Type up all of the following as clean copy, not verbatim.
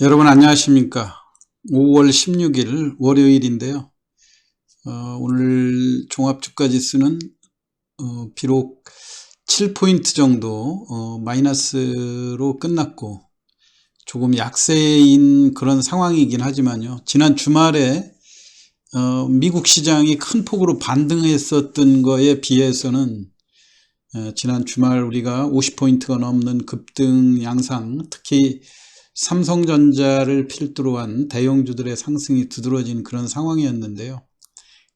여러분 안녕하십니까. 5월 16일 월요일인데요. 오늘 종합주가지수는 비록 7포인트 정도 마이너스로 끝났고 조금 약세인 그런 상황이긴 하지만요. 지난 주말에 미국 시장이 큰 폭으로 반등했었던 거에 비해서는 지난 주말 우리가 50포인트가 넘는 급등 양상, 특히 삼성전자를 필두로 한 대형주들의 상승이 두드러진 그런 상황이었는데요.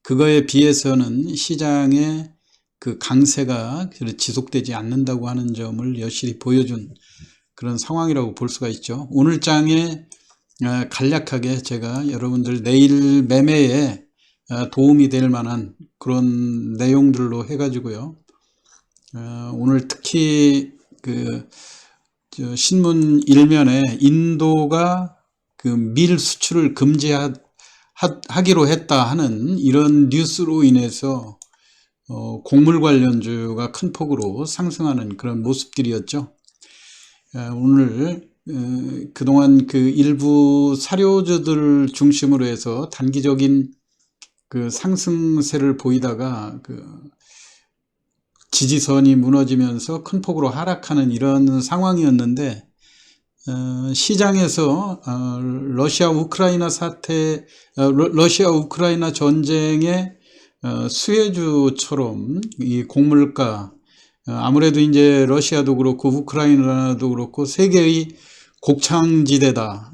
그거에 비해서는 시장의 그 강세가 지속되지 않는다고 하는 점을 여실히 보여준 그런 상황이라고 볼 수가 있죠. 오늘 장에 간략하게 제가 여러분들 내일 매매에 도움이 될 만한 그런 내용들로 해가지고요. 오늘 특히 신문 일면에 인도가 그 밀 수출을 금지하기로 했다 하는 이런 뉴스로 인해서 곡물 관련주가 큰 폭으로 상승하는 그런 모습들이었죠. 오늘 그동안 그 일부 사료주들 중심으로 해서 단기적인 그 상승세를 보이다가 지지선이 무너지면서 큰 폭으로 하락하는 이런 상황이었는데, 시장에서 러시아 우크라이나 전쟁의 수혜주처럼 이 곡물가, 아무래도 이제 러시아도 그렇고 우크라이나도 그렇고 세계의 곡창지대다.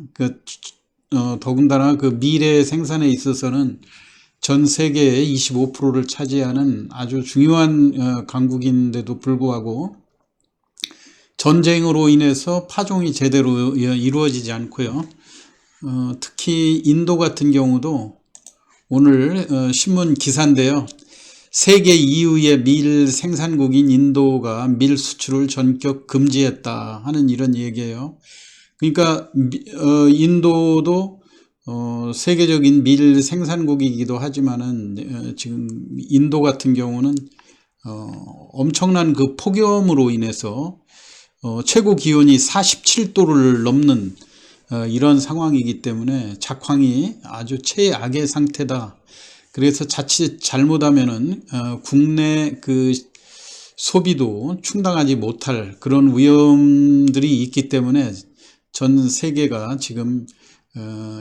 더군다나 그 밀의 생산에 있어서는 전 세계의 25%를 차지하는 아주 중요한 강국인데도 불구하고 전쟁으로 인해서 파종이 제대로 이루어지지 않고요. 특히 인도 같은 경우도 오늘 신문 기사인데요. 세계 2위의 밀 생산국인 인도가 밀 수출을 전격 금지했다 하는 이런 얘기예요. 그러니까 인도도 세계적인 밀 생산국이기도 하지만은 지금 인도 같은 경우는 엄청난 그 폭염으로 인해서 최고 기온이 47도를 넘는 이런 상황이기 때문에 작황이 아주 최악의 상태다. 그래서 자칫 잘못하면은 국내 그 소비도 충당하지 못할 그런 위험들이 있기 때문에 전 세계가 지금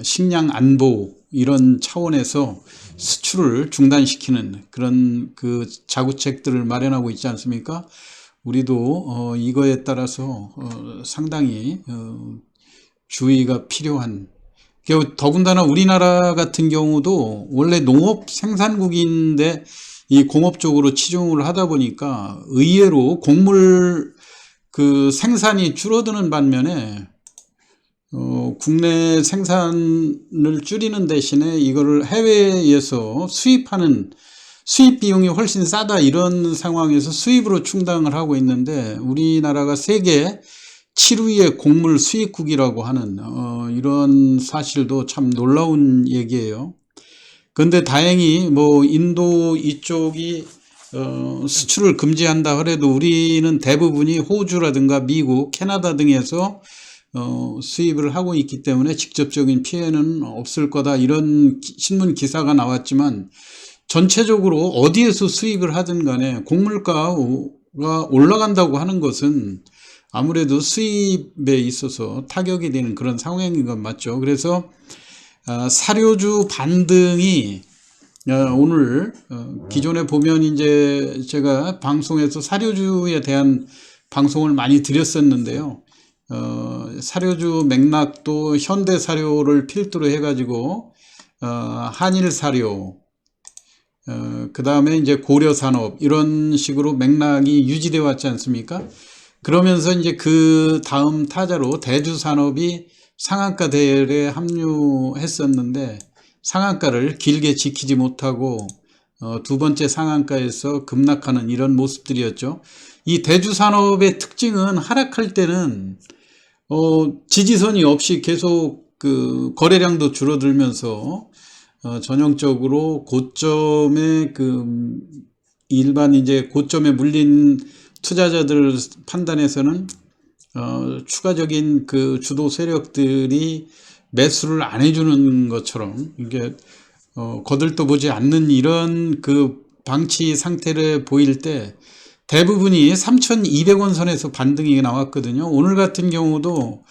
식량 안보 이런 차원에서 수출을 중단시키는 그런 그 자구책들을 마련하고 있지 않습니까? 우리도 이거에 따라서 상당히 주의가 필요한, 더군다나 우리나라 같은 경우도 원래 농업 생산국인데 이 공업 쪽으로 치중을 하다 보니까 의외로 곡물 그 생산이 줄어드는 반면에 국내 생산을 줄이는 대신에 이거를 해외에서 수입하는 수입 비용이 훨씬 싸다, 이런 상황에서 수입으로 충당을 하고 있는데 우리나라가 세계 7위의 곡물 수입국이라고 하는 이런 사실도 참 놀라운 얘기예요. 그런데 다행히 뭐 인도 이쪽이 수출을 금지한다 하더라도 우리는 대부분이 호주라든가 미국, 캐나다 등에서 수입을 하고 있기 때문에 직접적인 피해는 없을 거다, 이런 신문 기사가 나왔지만 전체적으로 어디에서 수입을 하든 간에 곡물가가 올라간다고 하는 것은 아무래도 수입에 있어서 타격이 되는 그런 상황인 건 맞죠. 그래서 사료주 반등이 오늘 기존에 보면 이제 제가 방송에서 사료주에 대한 방송을 많이 드렸었는데요. 사료주 맥락도 현대사료를 필두로 해가지고 한일사료, 그 다음에 이제 고려산업, 이런 식으로 맥락이 유지되어 왔지 않습니까? 그러면서 이제 그 다음 타자로 대주산업이 상한가 대열에 합류했었는데 상한가를 길게 지키지 못하고 두 번째 상한가에서 급락하는 이런 모습들이었죠. 이 대주산업의 특징은 하락할 때는 지지선이 없이 계속 그 거래량도 줄어들면서 전형적으로 고점에 일반 이제 고점에 물린 투자자들 판단에서는 추가적인 그 주도 세력들이 매수를 안 해주는 것처럼 이게 거들떠보지 않는 이런 그 방치 상태를 보일 때 대부분이 3,200원 선에서 반등이 나왔거든요. 오늘 같은 경우도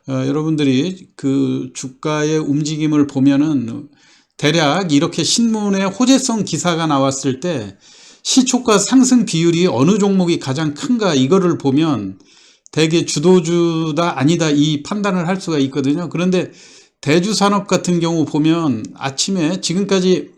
여러분들이 그 주가의 움직임을 보면은 대략 이렇게 신문에 호재성 기사가 나왔을 때 시초가 상승 비율이 어느 종목이 가장 큰가 이거를 보면 대개 주도주다 아니다 이 판단을 할 수가 있거든요. 그런데 대주산업 같은 경우 보면 아침에 지금까지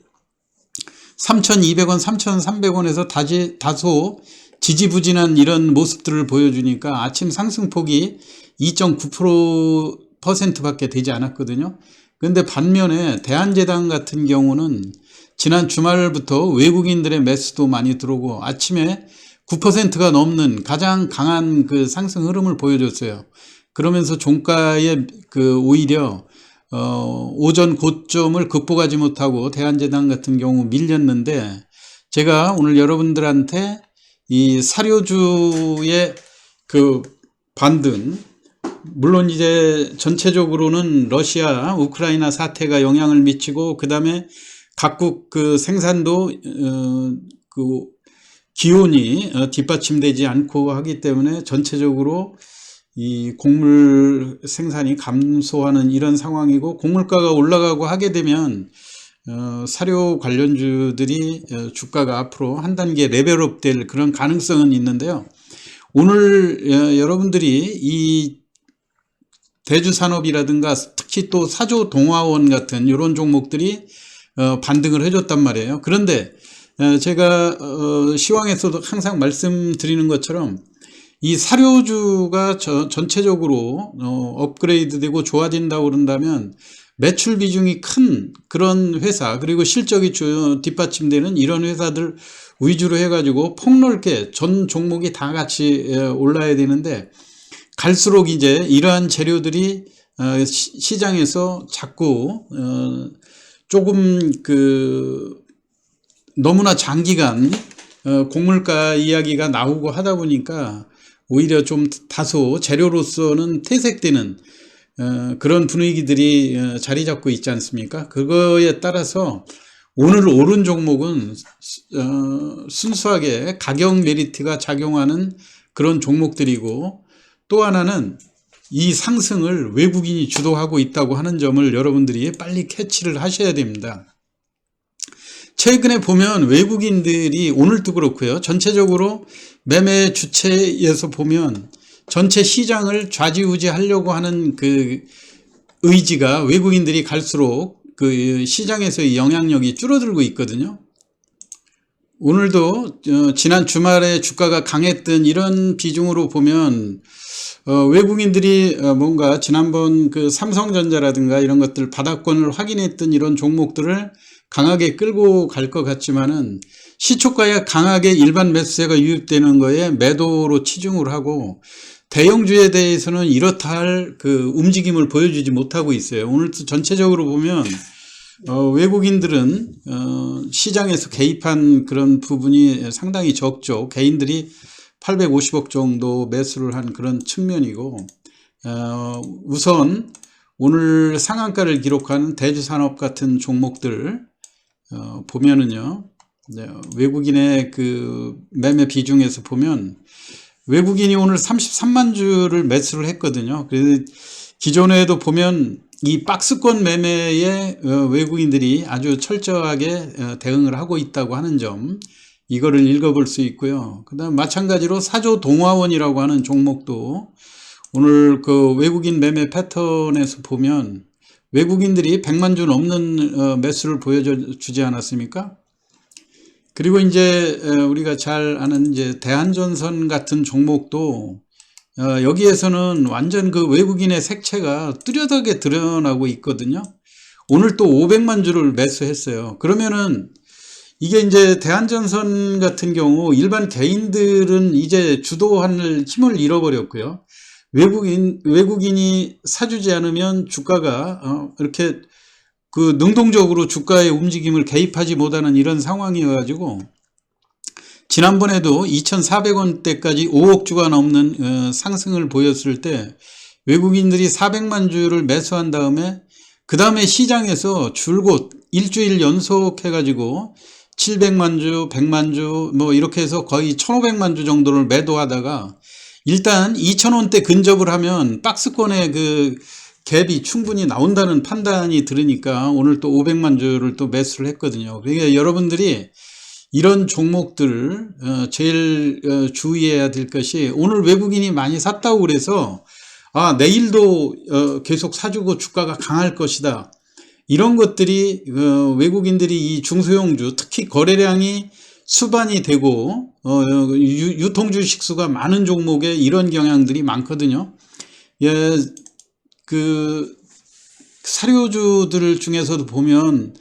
3,200원, 3,300원에서 다소 지지부진한 이런 모습들을 보여주니까 아침 상승폭이 2.9% 밖에 되지 않았거든요. 그런데 반면에 대한제당 같은 경우는 지난 주말부터 외국인들의 매수도 많이 들어오고 아침에 9%가 넘는 가장 강한 그 상승 흐름을 보여줬어요. 그러면서 종가에 그 오히려 오전 고점을 극복하지 못하고 대한제당 같은 경우 밀렸는데 제가 오늘 여러분들한테 이 사료주의 그 반등, 물론 이제 전체적으로는 러시아, 우크라이나 사태가 영향을 미치고 그 다음에 각국 그 생산도 그 기온이 뒷받침되지 않고 하기 때문에 전체적으로 이 곡물 생산이 감소하는 이런 상황이고 곡물가가 올라가고 하게 되면 사료 관련주들이 주가가 앞으로 한 단계 레벨업 될 그런 가능성은 있는데요. 오늘 여러분들이 이 대주산업이라든가 특히 또 사조동화원 같은 이런 종목들이 반등을 해줬단 말이에요. 그런데 제가 시황에서도 항상 말씀드리는 것처럼 이 사료주가 전체적으로 업그레이드 되고 좋아진다고 그런다면 매출 비중이 큰 그런 회사 그리고 실적이 뒷받침되는 이런 회사들 위주로 해가지고 폭넓게 전 종목이 다 같이 올라야 되는데 갈수록 이제 이러한 재료들이 시장에서 자꾸 조금 그 너무나 장기간 곡물가 이야기가 나오고 하다 보니까 오히려 좀 다소 재료로서는 퇴색되는 그런 분위기들이 자리 잡고 있지 않습니까? 그거에 따라서 오늘 오른 종목은 순수하게 가격 메리트가 작용하는 그런 종목들이고 또 하나는 이 상승을 외국인이 주도하고 있다고 하는 점을 여러분들이 빨리 캐치를 하셔야 됩니다. 최근에 보면 외국인들이 오늘도 그렇고요. 전체적으로 매매 주체에서 보면 전체 시장을 좌지우지하려고 하는 그 의지가 외국인들이 갈수록 그 시장에서의 영향력이 줄어들고 있거든요. 오늘도 지난 주말에 주가가 강했던 이런 비중으로 보면 외국인들이 뭔가 지난번 그 삼성전자라든가 이런 것들 바닥권을 확인했던 이런 종목들을 강하게 끌고 갈 것 같지만은 시초가에 강하게 일반 매수세가 유입되는 거에 매도로 치중을 하고 대형주에 대해서는 이렇다 할 그 움직임을 보여주지 못하고 있어요. 오늘 전체적으로 보면 외국인들은 시장에서 개입한 그런 부분이 상당히 적죠. 개인들이 850억 정도 매수를 한 그런 측면이고 우선 오늘 상한가를 기록한 대주산업 같은 종목들 보면은요, 외국인의 그 매매 비중에서 보면 외국인이 오늘 33만 주를 매수를 했거든요. 그래서 기존에도 보면 이 박스권 매매에 외국인들이 아주 철저하게 대응을 하고 있다고 하는 점, 이거를 읽어볼 수 있고요. 그 다음 마찬가지로 사조동화원이라고 하는 종목도 오늘 그 외국인 매매 패턴에서 보면 외국인들이 100만 주 넘는 매수를 보여주지 않았습니까? 그리고 이제 우리가 잘 아는 이제 대한전선 같은 종목도 여기에서는 완전 그 외국인의 색채가 뚜렷하게 드러나고 있거든요. 오늘 또 500만 주를 매수했어요. 그러면은 이게 이제 대한전선 같은 경우 일반 개인들은 이제 주도할 힘을 잃어버렸고요. 외국인이 사주지 않으면 주가가 이렇게 그 능동적으로 주가의 움직임을 개입하지 못하는 이런 상황이어가지고 지난번에도 2,400원대까지 5억 주가 넘는 상승을 보였을 때 외국인들이 400만 주를 매수한 다음에 그 다음에 시장에서 줄곧 일주일 연속해가지고 700만 주, 100만 주 뭐 이렇게 해서 거의 1,500만 주 정도를 매도하다가 일단 2,000원대 근접을 하면 박스권의 그 갭이 충분히 나온다는 판단이 들으니까 오늘 또 500만 주를 또 매수를 했거든요. 그러니까 여러분들이 이런 종목들 제일 주의해야 될 것이, 오늘 외국인이 많이 샀다고 그래서 내일도 계속 사주고 주가가 강할 것이다, 이런 것들이 외국인들이 이 중소형주, 특히 거래량이 수반이 되고 유통주식 수가 많은 종목에 이런 경향들이 많거든요. 예, 그 사료주들 중에서도 보면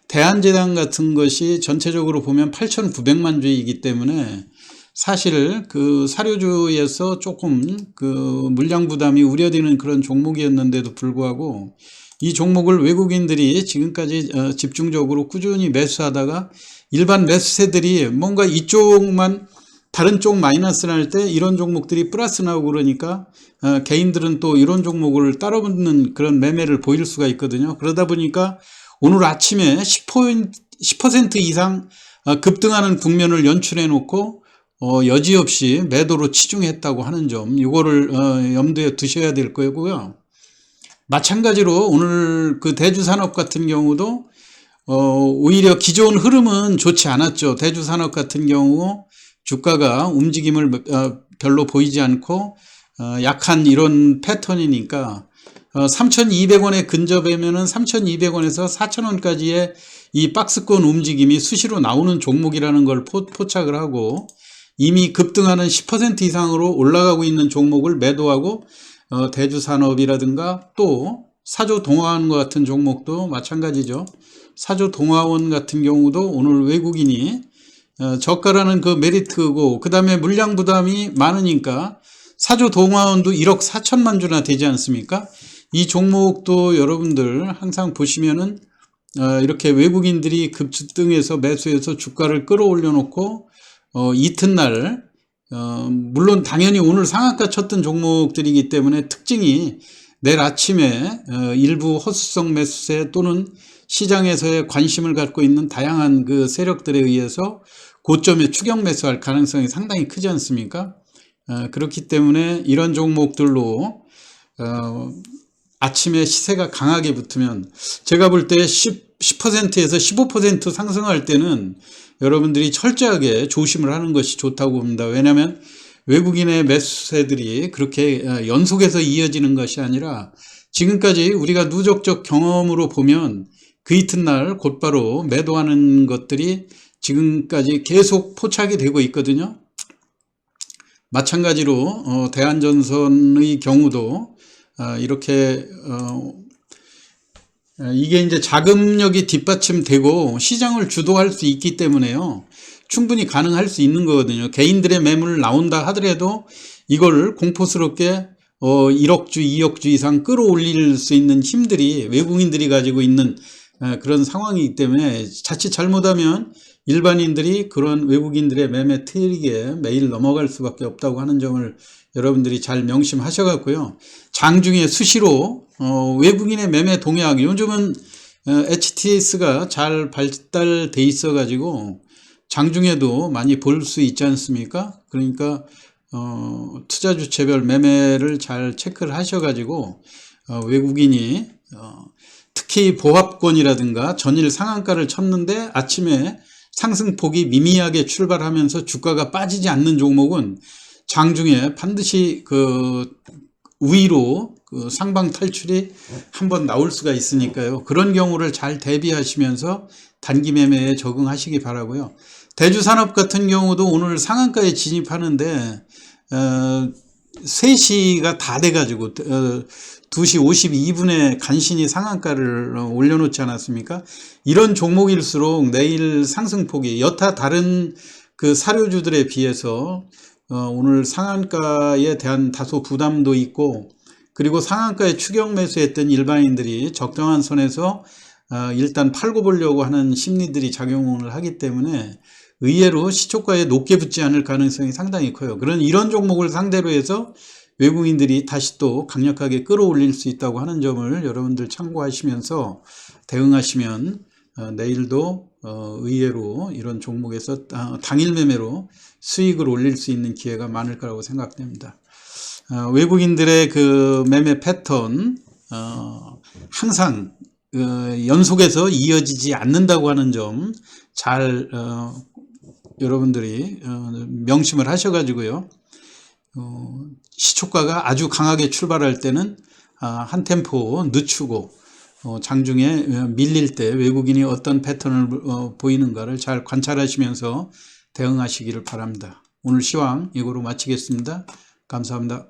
대한제당 같은 것이 전체적으로 보면 8,900만 주이기 때문에 사실 그 사료주에서 조금 그 물량 부담이 우려되는 그런 종목이었는데도 불구하고 이 종목을 외국인들이 지금까지 집중적으로 꾸준히 매수하다가 일반 매수세들이 뭔가 이쪽만 다른 쪽 마이너스 날 때 이런 종목들이 플러스 나오고 그러니까 개인들은 또 이런 종목을 따라붙는 그런 매매를 보일 수가 있거든요. 그러다 보니까 오늘 아침에 10% 이상 급등하는 국면을 연출해 놓고 여지없이 매도로 치중했다고 하는 점, 이거를 염두에 두셔야 될 거고요. 마찬가지로 오늘 그 대주산업 같은 경우도 오히려 기존 흐름은 좋지 않았죠. 대주산업 같은 경우 주가가 움직임을 별로 보이지 않고 약한 이런 패턴이니까 3,200원에 근접하면은 3,200원에서 4,000원까지의 이 박스권 움직임이 수시로 나오는 종목이라는 걸 포착을 하고, 이미 급등하는 10% 이상으로 올라가고 있는 종목을 매도하고 대주산업이라든가 또 사조동화원 같은 종목도 마찬가지죠. 사조동화원 같은 경우도 오늘 외국인이 저가라는 그 메리트고, 그 다음에 물량 부담이 많으니까 사조동화원도 1억 4천만 주나 되지 않습니까? 이 종목도 여러분들 항상 보시면은 이렇게 외국인들이 급등해서 매수해서 주가를 끌어올려 놓고 이튿날 물론 당연히 오늘 상한가 쳤던 종목들이기 때문에 특징이 내일 아침에 일부 허수성 매수세 또는 시장에서의 관심을 갖고 있는 다양한 그 세력들에 의해서 고점에 추격 매수할 가능성이 상당히 크지 않습니까? 그렇기 때문에 이런 종목들로 아침에 시세가 강하게 붙으면, 제가 볼 때 10%에서 15% 상승할 때는 여러분들이 철저하게 조심을 하는 것이 좋다고 봅니다. 왜냐하면 외국인의 매수세들이 그렇게 연속해서 이어지는 것이 아니라 지금까지 우리가 누적적 경험으로 보면 그 이튿날 곧바로 매도하는 것들이 지금까지 계속 포착이 되고 있거든요. 마찬가지로 대한전선의 경우도 이렇게 이게 이제 자금력이 뒷받침되고 시장을 주도할 수 있기 때문에요, 충분히 가능할 수 있는 거거든요. 개인들의 매물 나온다 하더라도 이걸 공포스럽게 1억 주, 2억 주 이상 끌어올릴 수 있는 힘들이 외국인들이 가지고 있는 그런 상황이기 때문에 자칫 잘못하면 일반인들이 그런 외국인들의 매매 트릭에 매일 넘어갈 수밖에 없다고 하는 점을 여러분들이 잘 명심하셔 갖고요. 장중에 수시로 외국인의 매매 동향, 요즘은 HTS가 잘 발달돼 있어 가지고 장중에도 많이 볼 수 있지 않습니까? 그러니까 투자주체별 매매를 잘 체크를 하셔 가지고 외국인이 특히 보합권이라든가 전일 상한가를 쳤는데 아침에 상승폭이 미미하게 출발하면서 주가가 빠지지 않는 종목은 장중에 반드시 그 우위로 그 상방 탈출이 한번 나올 수가 있으니까요. 그런 경우를 잘 대비하시면서 단기 매매에 적응하시기 바라고요. 대주산업 같은 경우도 오늘 상한가에 진입하는데 3시가 다 돼가지고 2시 52분에 간신히 상한가를 올려놓지 않았습니까? 이런 종목일수록 내일 상승폭이 여타 다른 그 사료주들에 비해서 오늘 상한가에 대한 다소 부담도 있고, 그리고 상한가에 추격 매수했던 일반인들이 적정한 선에서 일단 팔고 보려고 하는 심리들이 작용을 하기 때문에 의외로 시초가에 높게 붙지 않을 가능성이 상당히 커요. 이런 종목을 상대로 해서 외국인들이 다시 또 강력하게 끌어올릴 수 있다고 하는 점을 여러분들 참고하시면서 대응하시면 내일도 의외로 이런 종목에서 당일 매매로 수익을 올릴 수 있는 기회가 많을 거라고 생각됩니다. 외국인들의 그 매매 패턴 항상 연속해서 이어지지 않는다고 하는 점 잘 여러분들이 명심을 하셔가지고요. 시초가가 아주 강하게 출발할 때는 한 템포 늦추고 장중에 밀릴 때 외국인이 어떤 패턴을 보이는가를 잘 관찰하시면서 대응하시기를 바랍니다. 오늘 시황 이거로 마치겠습니다. 감사합니다.